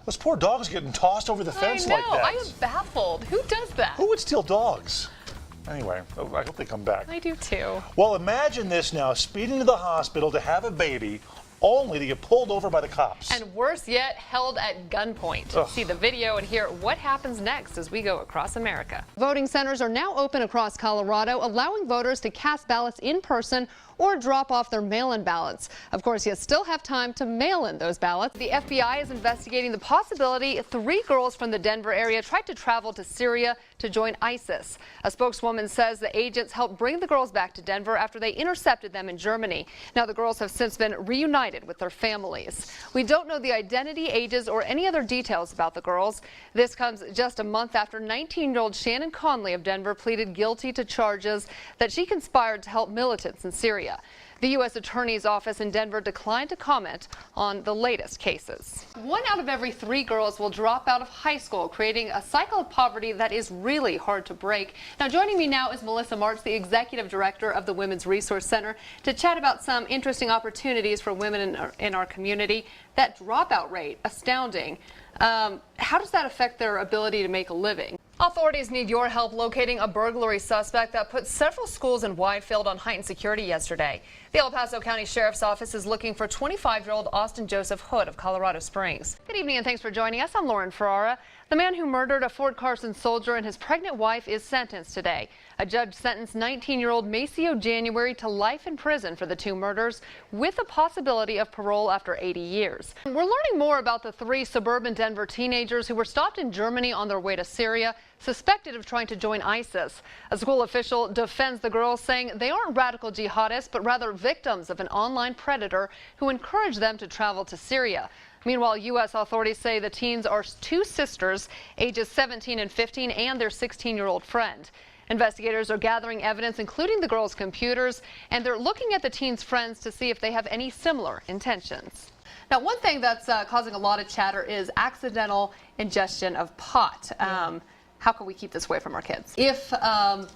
Those poor dogs getting tossed over the fence like that. I am baffled. Who does that? Who would steal dogs? Anyway, I hope they come back. I do too. Well, imagine this now, speeding to the hospital to have a baby, only to get pulled over by the cops. And worse yet, held at gunpoint. Ugh. See the video and hear what happens next as we go across America. Voting centers are now open across Colorado, allowing voters to cast ballots in person or drop off their mail-in ballots. Of course, you still have time to mail in those ballots. The FBI is investigating the possibility 3 girls from the Denver area tried to travel to Syria to join ISIS. A spokeswoman says the agents helped bring the girls back to Denver after they intercepted them in Germany. Now the girls have since been reunited with their families. We don't know the identity, ages, or any other details about the girls. This comes just a month after 19-year-old Shannon Conley of Denver pleaded guilty to charges that she conspired to help militants in Syria. The U.S. Attorney's Office in Denver declined to comment on the latest cases. 1 out of every 3 girls will drop out of high school, creating a cycle of poverty that is really hard to break. Now, joining me now is Melissa March, the Executive Director of the Women's Resource Center, to chat about some interesting opportunities for women in our community. That dropout rate, astounding. How does that affect their ability to make a living? Authorities need your help locating a burglary suspect that put several schools in Widefield on heightened security yesterday. The El Paso County Sheriff's Office is looking for 25-year-old Austin Joseph Hood of Colorado Springs. Good evening and thanks for joining us. I'm Lauren Ferrara. The man who murdered a Fort Carson soldier and his pregnant wife is sentenced today. A judge sentenced 19-year-old Maceo January to life in prison for the 2 murders with a possibility of parole after 80 years. We're learning more about the 3 suburban Denver teenagers who were stopped in Germany on their way to Syria, suspected of trying to join ISIS. A school official defends the girls, saying they aren't radical jihadists, but rather victims of an online predator who encouraged them to travel to Syria. Meanwhile, U.S. authorities say the teens are 2 sisters, ages 17 and 15, and their 16-year-old friend. Investigators are gathering evidence, including the girls' computers, and they're looking at the teens' friends to see if they have any similar intentions. Now, one thing that's causing a lot of chatter is accidental ingestion of pot. How can we keep this away from our kids? If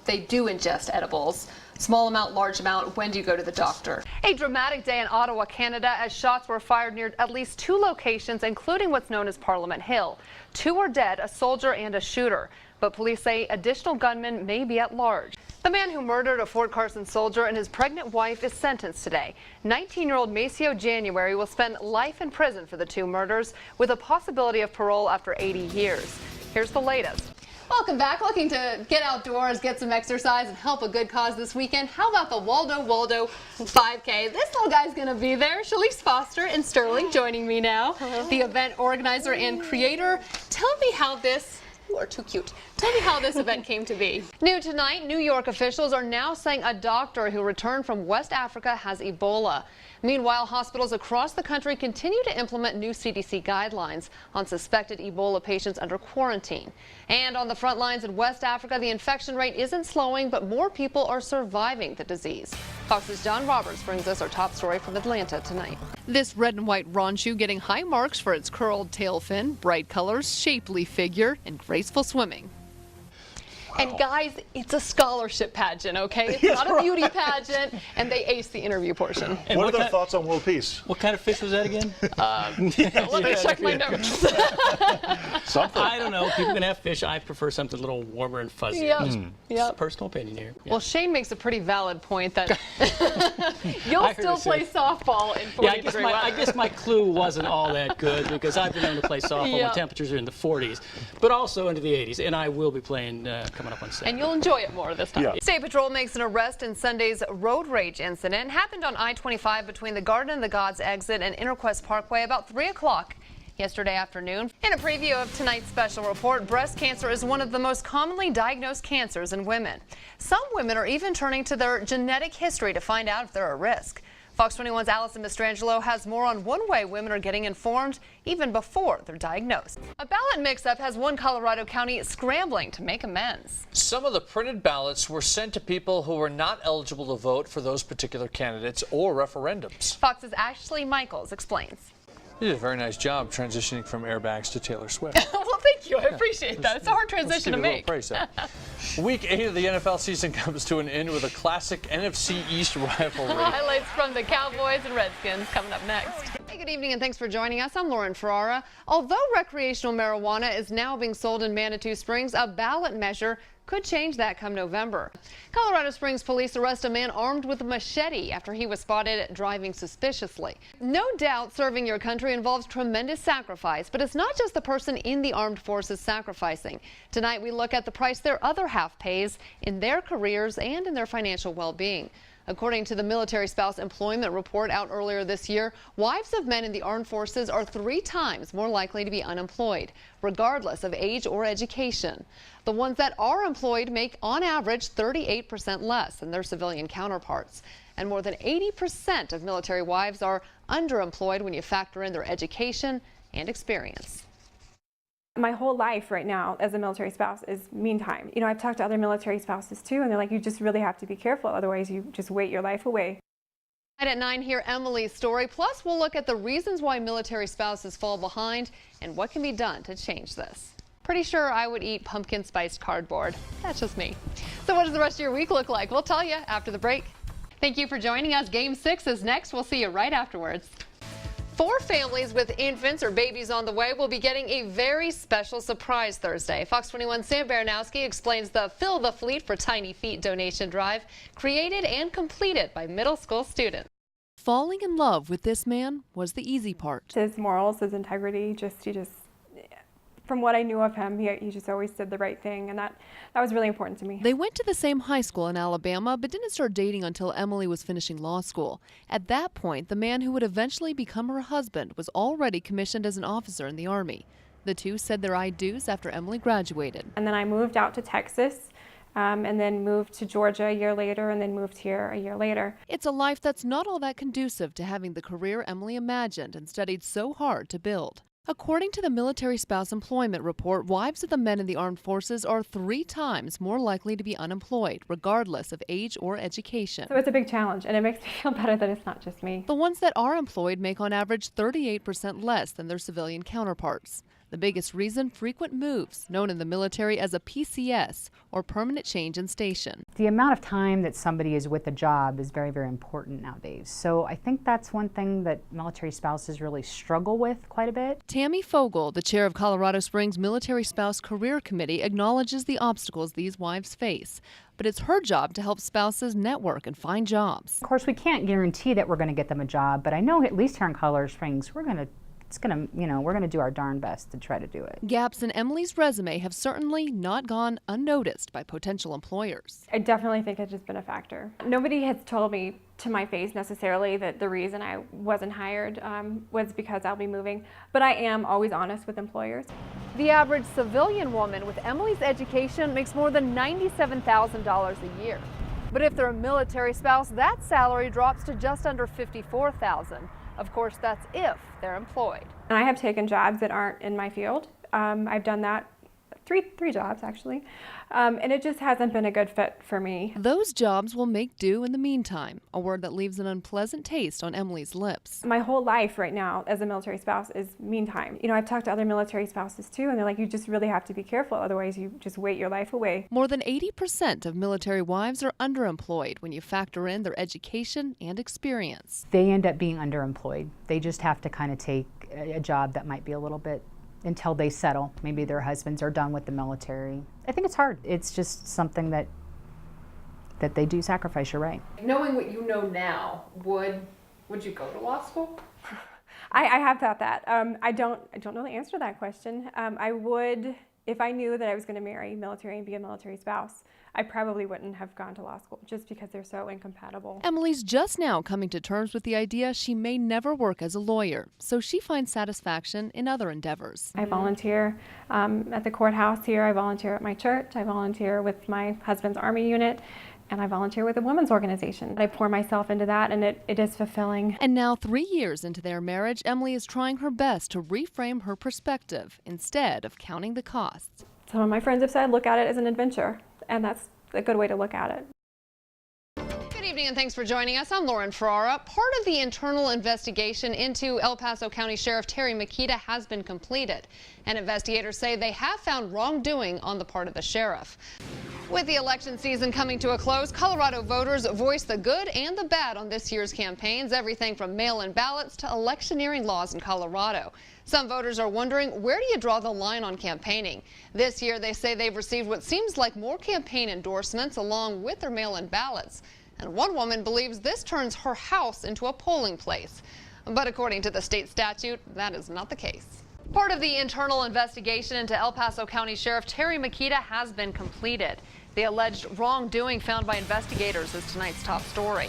they do ingest edibles, small amount, large amount, when do you go to the doctor? A dramatic day in Ottawa, Canada, as shots were fired near at least 2 locations, including what's known as Parliament Hill. 2 are dead, a soldier and a shooter, but police say additional gunmen may be at large. The man who murdered a Fort Carson soldier and his pregnant wife is sentenced today. 19-year-old Maceo January will spend life in prison for the 2 murders with a possibility of parole after 80 years. Here's the latest. Welcome back. Looking to get outdoors, get some exercise, and help a good cause this weekend. How about the Waldo 5K? This little guy's going to be there. Shalice Foster in Sterling joining me now. Hello. The event organizer and creator. Tell me how this... You are too cute. Tell me how this event came to be. New tonight, New York officials are now saying a doctor who returned from West Africa has Ebola. Meanwhile, hospitals across the country continue to implement new CDC guidelines on suspected Ebola patients under quarantine. And on the front lines in West Africa, the infection rate isn't slowing, but more people are surviving the disease. Fox's John Roberts brings us our top story from Atlanta tonight. This red and white Ronchu getting high marks for its curled tail fin, bright colors, shapely figure, and graceful swimming. And guys, it's a scholarship pageant, okay? It's not a beauty pageant, and they aced the interview portion. And what are their thoughts on world peace? What kind of fish was that again? Let me check my notes. Something. I don't know. People can have fish. I prefer something a little warmer and fuzzy. Yep. Just personal opinion here. Yeah. Well, Shane makes a pretty valid point that you'll still play softball in 40-degree weather. I guess my clue wasn't all that good because I've been known to play softball when temperatures are in the 40s, but also into the 80s, and I will be playing coming up on Saturday. And you'll enjoy it more this time. Yeah. State Patrol makes an arrest in Sunday's road rage incident. Happened on I-25 between the Garden of the Gods exit and Interquest Parkway about 3 o'clock yesterday afternoon. In a preview of tonight's special report, breast cancer is one of the most commonly diagnosed cancers in women. Some women are even turning to their genetic history to find out if they're at risk. Fox 21's Allison Mastrangelo has more on one way women are getting informed even before they're diagnosed. A ballot mix-up has one Colorado county scrambling to make amends. Some of the printed ballots were sent to people who were not eligible to vote for those particular candidates or referendums. Fox's Ashley Michaels explains. You did a very nice job transitioning from airbags to Taylor Swift. Well, thank you. I appreciate that. It's a hard transition to make. Week 8 of the NFL season comes to an end with a classic NFC East rivalry. Highlights from the Cowboys and Redskins coming up next. Hey Good evening and thanks for joining us. I'm Lauren Ferrara. Although recreational marijuana is now being sold in Manitou Springs, a ballot measure could change that come November. Colorado Springs police arrest a man armed with a machete after he was spotted driving suspiciously. No doubt serving your country involves tremendous sacrifice, but it's not just the person in the armed forces sacrificing. Tonight we look at the price their other half pays in their careers and in their financial well-being. According to the Military Spouse Employment Report out earlier this year, wives of men in the armed forces are 3 times more likely to be unemployed, regardless of age or education. The ones that are employed make, on average, 38% less than their civilian counterparts. And more than 80% of military wives are underemployed when you factor in their education and experience. My whole life right now as a military spouse is meantime. You know, I've talked to other military spouses too, and they're like, you just really have to be careful, otherwise you just wait your life away. At 9, hear Emily's story. Plus, we'll look at the reasons why military spouses fall behind and what can be done to change this. Pretty sure I would eat pumpkin spiced cardboard. That's just me. So what does the rest of your week look like? We'll tell you after the break. Thank you for joining us. Game 6 is next. We'll see you right afterwards. 4 families with infants or babies on the way will be getting a very special surprise Thursday. Fox 21's Sam Baranowski explains the Fill the Fleet for Tiny Feet donation drive created and completed by middle school students. Falling in love with this man was the easy part. His morals, his integrity, from what I knew of him, he just always did the right thing, and that was really important to me. They went to the same high school in Alabama, but didn't start dating until Emily was finishing law school. At that point, the man who would eventually become her husband was already commissioned as an officer in the Army. The two said their I-dos after Emily graduated. And then I moved out to Texas, and then moved to Georgia a year later, and then moved here a year later. It's a life that's not all that conducive to having the career Emily imagined and studied so hard to build. According to the Military Spouse Employment Report, wives of the men in the armed forces are 3 times more likely to be unemployed, regardless of age or education. So it's a big challenge, and it makes me feel better that it's not just me. The ones that are employed make on average 38% less than their civilian counterparts. The biggest reason, frequent moves, known in the military as a PCS, or permanent change in station. The amount of time that somebody is with a job is very, very important nowadays. So I think that's one thing that military spouses really struggle with quite a bit. Tammy Fogel, the chair of Colorado Springs Military Spouse Career Committee, acknowledges the obstacles these wives face. But it's her job to help spouses network and find jobs. Of course, we can't guarantee that we're going to get them a job, but I know at least here in Colorado Springs, we're going to do our darn best to try to do it. Gaps in Emily's resume have certainly not gone unnoticed by potential employers. I definitely think it's just been a factor. Nobody has told me to my face necessarily that the reason I wasn't hired was because I'll be moving, but I am always honest with employers. The average civilian woman with Emily's education makes more than $97,000 a year. But if they're a military spouse, that salary drops to just under $54,000. Of course, that's if they're employed. And I have taken jobs that aren't in my field. I've done that three jobs actually, and it just hasn't been a good fit for me. Those jobs will make do in the meantime, a word that leaves an unpleasant taste on Emily's lips. My whole life right now as a military spouse is meantime. You know, I've talked to other military spouses too, and they're like, you just really have to be careful, otherwise you just wait your life away. More than 80% of military wives are underemployed when you factor in their education and experience. They end up being underemployed. They just have to kind of take a job that might be a little bit until they settle. Maybe their husbands are done with the military. I think it's hard. It's just something that they do sacrifice, you're right. Knowing what you know now, would you go to law school? I have thought that. I don't know the answer to that question. I would, if I knew that I was going to marry military and be a military spouse, I probably wouldn't have gone to law school just because they're so incompatible. Emily's just now coming to terms with the idea she may never work as a lawyer, so she finds satisfaction in other endeavors. I volunteer at the courthouse here, I volunteer at my church, I volunteer with my husband's Army unit, and I volunteer with a women's organization. I pour myself into that, and it is fulfilling. And now, 3 years into their marriage, Emily is trying her best to reframe her perspective instead of counting the costs. Some of my friends have said, look at it as an adventure, and that's a good way to look at it. Good evening and thanks for joining us. I'm Lauren Ferrara. Part of the internal investigation into El Paso County Sheriff Terry Makita has been completed, and investigators say they have found wrongdoing on the part of the sheriff. With the election season coming to a close, Colorado voters voiced the good and the bad on this year's campaigns, everything from mail-in ballots to electioneering laws in Colorado. Some voters are wondering, where do you draw the line on campaigning? This year, they say they've received what seems like more campaign endorsements along with their mail-in ballots. And one woman believes this turns her house into a polling place. But according to the state statute, that is not the case. Part of the internal investigation into El Paso County Sheriff Terry Makita has been completed. The alleged wrongdoing found by investigators is tonight's top story.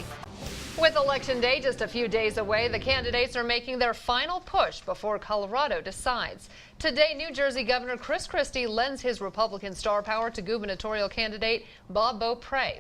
With Election Day just a few days away, the candidates are making their final push before Colorado decides. Today, New Jersey Governor Chris Christie lends his Republican star power to gubernatorial candidate Bob Beaupre.